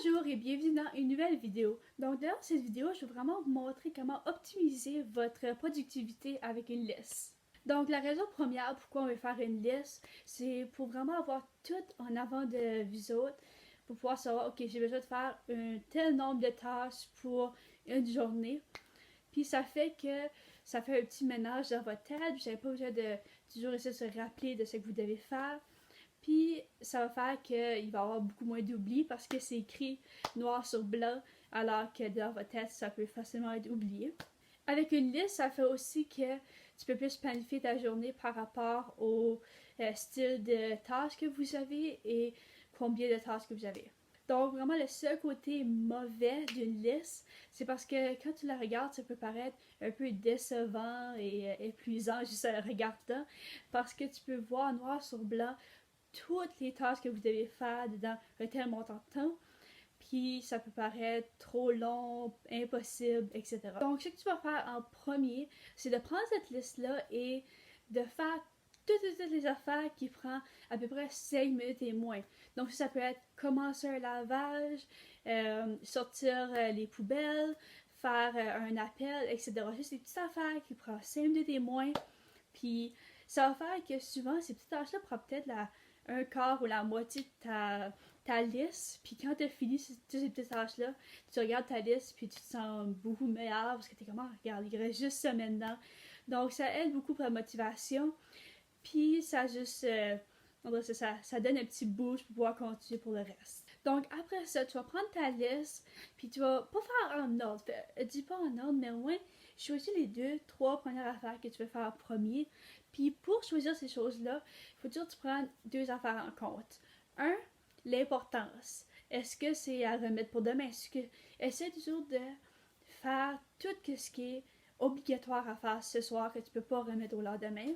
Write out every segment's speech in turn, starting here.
Bonjour et bienvenue dans une nouvelle vidéo. Donc dans cette vidéo, je vais vraiment vous montrer comment optimiser votre productivité avec une liste. Donc la raison première pourquoi on veut faire une liste, c'est pour vraiment avoir tout en avant de vous autres, pour pouvoir savoir, ok, j'ai besoin de faire un tel nombre de tâches pour une journée. Puis ça fait un petit ménage dans votre tête, vous n'avez pas besoin de toujours essayer de se rappeler de ce que vous devez faire. Puis ça va faire qu'il va y avoir beaucoup moins d'oubli parce que c'est écrit noir sur blanc, alors que dans votre tête, ça peut facilement être oublié. Avec une liste, ça fait aussi que tu peux plus planifier ta journée par rapport au style de tâches que vous avez et combien de tâches que vous avez. Donc vraiment le seul côté mauvais d'une liste, c'est parce que quand tu la regardes, ça peut paraître un peu décevant et épuisant juste en la regardant, parce que tu peux voir noir sur blanc toutes les tâches que vous devez faire dans un tel montant de temps, puis ça peut paraître trop long, impossible, etc. Donc, ce que tu vas faire en premier, c'est de prendre cette liste-là et de faire toutes les affaires qui prennent à peu près 5 minutes et moins. Donc, ça peut être commencer un lavage, sortir les poubelles, faire un appel, etc. Juste des petites affaires qui prennent 5 minutes et moins. Puis, ça va faire que souvent, ces petites tâches-là prennent peut-être un quart ou la moitié de ta liste. Puis quand tu as fini toutes ces petites tâches-là, tu regardes ta liste puis tu te sens beaucoup meilleur parce que tu es comme, regarde, il reste juste ça maintenant. Donc ça aide beaucoup pour la motivation. Puis ça juste, ça donne un petit boost pour pouvoir continuer pour le reste. Donc après ça, tu vas prendre ta liste, puis tu vas pas faire en ordre. Dis pas en ordre, mais au moins choisis les 2, 3 premières affaires que tu veux faire en premier. Puis pour choisir ces choses-là, il faut toujours que tu prennes 2 affaires en compte. Un, l'importance. Est-ce que c'est à remettre pour demain? Essaie toujours de faire tout ce qui est obligatoire à faire ce soir que tu peux pas remettre au lendemain.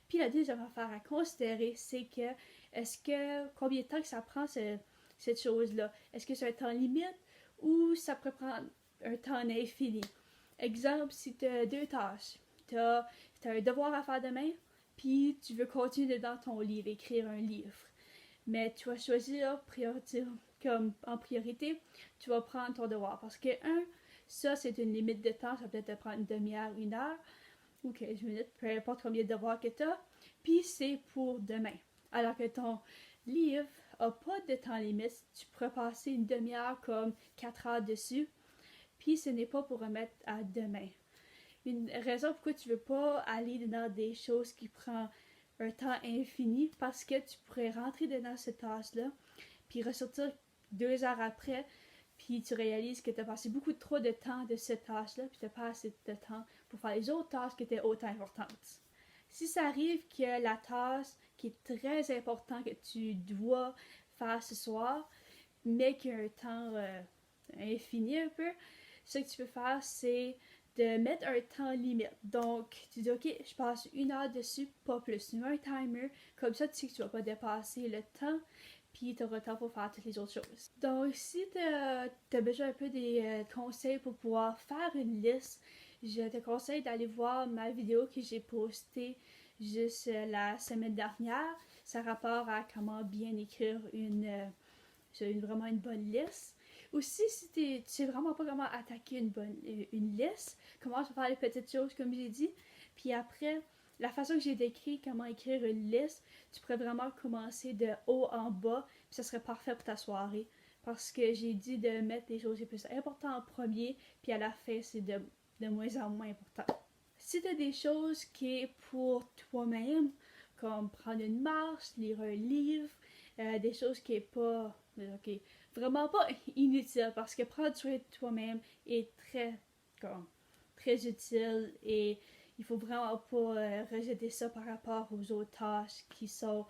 Puis la deuxième affaire à considérer, c'est que combien de temps que ça prend cette chose-là? Est-ce que c'est un temps limite ou ça peut prendre un temps infini? Exemple, si tu as 2 tâches, tu as un devoir à faire demain, puis tu veux continuer dans ton livre, écrire un livre. Mais tu vas choisir en priorité, tu vas prendre ton devoir. Parce que, ça c'est une limite de temps, ça peut peut-être te prendre une demi-heure, 1 heure, ou 15 minutes, peu importe combien de devoirs que tu as, puis c'est pour demain. Alors que ton livre n'a pas de temps limite, tu pourrais passer une demi-heure comme 4 heures dessus, puis ce n'est pas pour remettre à demain. Une raison pourquoi tu ne veux pas aller dans des choses qui prennent un temps infini, parce que tu pourrais rentrer dans cette tâche-là, puis ressortir 2 heures après, puis tu réalises que tu as passé beaucoup trop de temps de cette tâche-là, puis tu n'as pas assez de temps pour faire les autres tâches qui étaient autant importantes. Si ça arrive que la tâche qui est très importante que tu dois faire ce soir, mais qu'il y a un temps infini un peu, ce que tu peux faire, c'est de mettre un temps limite. Donc, tu dis, ok, je passe 1 heure dessus, pas plus. Tu mets un timer, comme ça, tu sais que tu vas pas dépasser le temps, puis tu auras le temps pour faire toutes les autres choses. Donc, si tu as besoin un peu des conseils pour pouvoir faire une liste, je te conseille d'aller voir ma vidéo que j'ai postée juste la semaine dernière. Ça rapport à comment bien écrire vraiment une bonne liste. Aussi, si tu sais vraiment pas comment attaquer une liste, commence à faire les petites choses comme j'ai dit. Puis après, la façon que j'ai décrit comment écrire une liste, tu pourrais vraiment commencer de haut en bas, puis ça serait parfait pour ta soirée. Parce que j'ai dit de mettre les choses les plus importantes en premier, puis à la fin, c'est de moins en moins important. Si tu as des choses qui est pour toi-même, comme prendre une marche, lire un livre, des choses qui est pas vraiment pas inutile, parce que prendre soin de toi-même est très utile et il faut vraiment pas rejeter ça par rapport aux autres tâches qui sont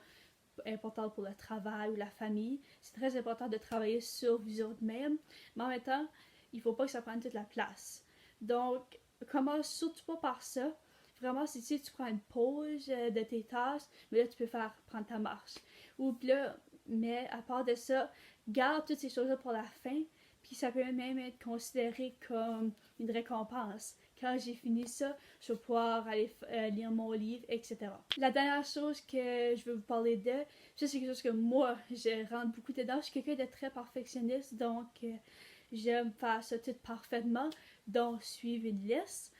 importantes pour le travail ou la famille. C'est très important de travailler sur vous autres-même, mais en même temps, il faut pas que ça prenne toute la place. Donc, commence surtout pas par ça. Vraiment, si tu prends une pause de tes tâches, mais là, tu peux prendre ta marche. Ou là, mais à part de ça, garde toutes ces choses-là pour la fin, puis ça peut même être considéré comme une récompense. quand j'ai fini ça, je vais pouvoir aller lire mon livre, etc. La dernière chose que je veux vous parler de, ça c'est quelque chose que moi, je rentre beaucoup dedans. Je suis quelqu'un de très perfectionniste, donc j'aime faire ça tout parfaitement, donc suivre une liste.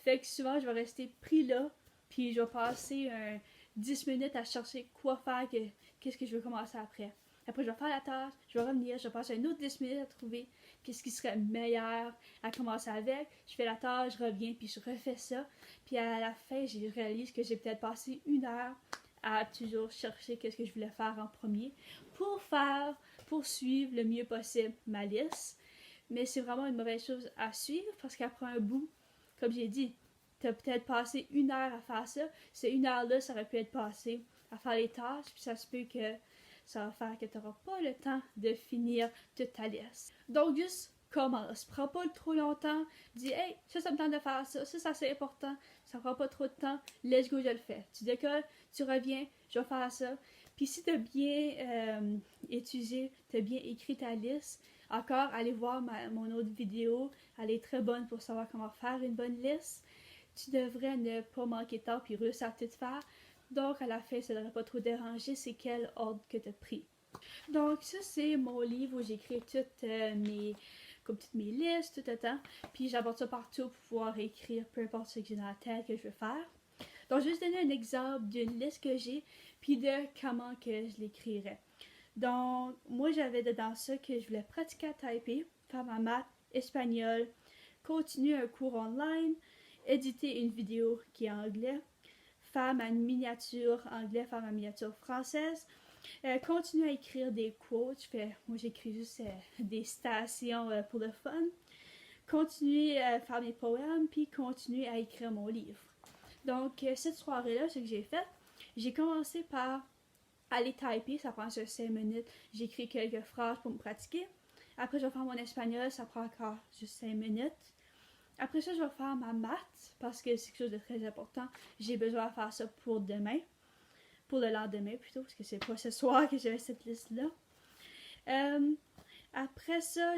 Fait que souvent, je vais rester pris là, puis je vais passer 10 minutes à chercher quoi faire, qu'est-ce que je veux commencer après. Après, je vais faire la tâche, je vais revenir, je vais passer un autre 10 minutes à trouver qu'est-ce qui serait meilleur à commencer avec. Je fais la tâche, je reviens, puis je refais ça. Puis à la fin, je réalise que j'ai peut-être passé 1 heure à toujours chercher qu'est-ce que je voulais faire en premier pour suivre le mieux possible ma liste. Mais c'est vraiment une mauvaise chose à suivre parce qu'après un bout, comme j'ai dit, t'as peut-être passé 1 heure à faire ça. Ces 1 heure-là, ça aurait pu être passé à faire les tâches, puis ça se peut que ça va faire que tu n'auras pas le temps de finir toute ta liste. Donc, juste commence. Prends pas trop longtemps. Dis, hey, ça me tente de faire ça. Ça c'est important. Ça prend pas trop de temps. Let's go, je le fais. Tu décolles, tu reviens, je vais faire ça. Puis si tu as bien étudié, tu as bien écrit ta liste, encore, allez voir mon autre vidéo. Elle est très bonne pour savoir comment faire une bonne liste. Tu devrais ne pas manquer de temps puis réussir à tout faire. Donc, à la fin, ça ne devrait pas trop déranger, c'est quel ordre que tu as pris. Donc, ça, c'est mon livre où j'écris toutes mes listes, tout le temps. Puis, j'aborde ça partout pour pouvoir écrire peu importe ce que j'ai dans la tête que je veux faire. Donc, je vais juste donner un exemple d'une liste que j'ai, puis de comment que je l'écrirais. Donc, moi, j'avais dedans ça que je voulais pratiquer à taper, faire ma maths, espagnol, continuer un cours online, éditer une vidéo qui est en anglais, faire ma miniature anglais, faire ma miniature française, continuer à écrire des quotes. Moi, j'écris juste des citations pour le fun. Continuer à faire mes poèmes, puis continuer à écrire mon livre. Donc, cette soirée-là, ce que j'ai fait, j'ai commencé par aller typer, ça prend juste 5 minutes. J'écris quelques phrases pour me pratiquer. Après, je vais faire mon espagnol, ça prend encore juste 5 minutes. Après ça, je vais faire ma maths, parce que c'est quelque chose de très important. J'ai besoin de faire ça pour demain. Pour le lendemain plutôt, parce que c'est pas ce soir que j'avais cette liste-là. Après ça,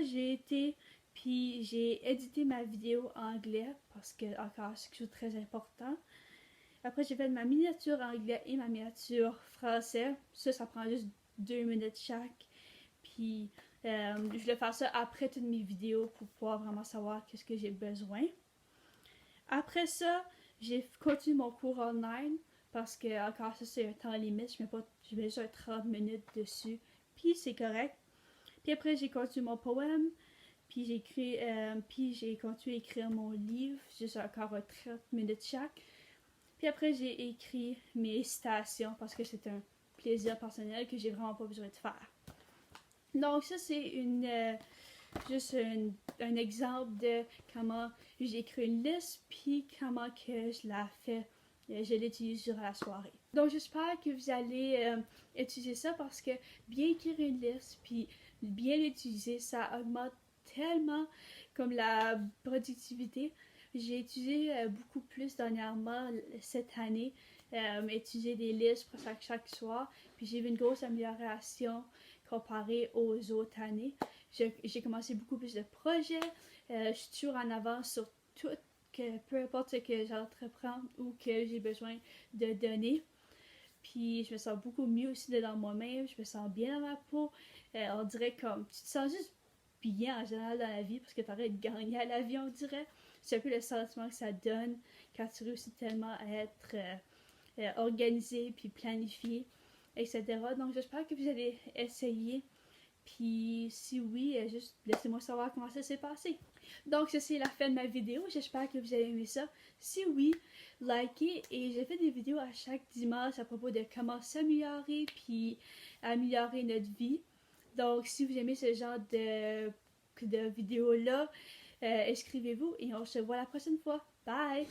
puis j'ai édité ma vidéo en anglais, parce que encore, c'est quelque chose de très important. Après, j'ai fait ma miniature anglais et ma miniature français. Ça prend juste 2 minutes chaque. Puis, je voulais faire ça après toutes mes vidéos pour pouvoir vraiment savoir qu'est-ce que j'ai besoin. Après ça, j'ai continué mon cours online parce que, encore, ça c'est un temps limite. Je mets juste 30 minutes dessus. Puis, c'est correct. Puis après, j'ai continué mon poème. Puis, j'ai continué à écrire mon livre. Juste encore 30 minutes chaque. Puis après, j'ai écrit mes citations parce que c'est un plaisir personnel que j'ai vraiment pas besoin de faire. Donc ça, c'est juste un exemple de comment j'écris une liste, puis comment que je la fais, je l'utilise durant la soirée. Donc j'espère que vous allez utiliser ça parce que bien écrire une liste, puis bien l'utiliser, ça augmente tellement comme la productivité. J'ai étudié beaucoup plus dernièrement cette année, étudier des listes pour chaque soir, puis j'ai vu une grosse amélioration comparée aux autres années. J'ai commencé beaucoup plus de projets, je suis toujours en avance sur tout, peu importe ce que j'entreprends ou que j'ai besoin de donner. Puis je me sens beaucoup mieux aussi dans moi-même, je me sens bien dans ma peau, on dirait comme, tu te sens juste bien en général dans la vie parce que tu arrêtes de gagner à la vie, on dirait. C'est un peu le sentiment que ça donne quand tu réussis tellement à être organisé puis planifié, etc. Donc j'espère que vous allez essayer. Puis si oui, juste laissez-moi savoir comment ça s'est passé. Donc ça c'est la fin de ma vidéo. J'espère que vous avez aimé ça. Si oui, likez. Et j'ai fait des vidéos à chaque dimanche à propos de comment s'améliorer puis améliorer notre vie. Donc si vous aimez ce genre de vidéos-là, inscrivez-vous et on se voit la prochaine fois. Bye!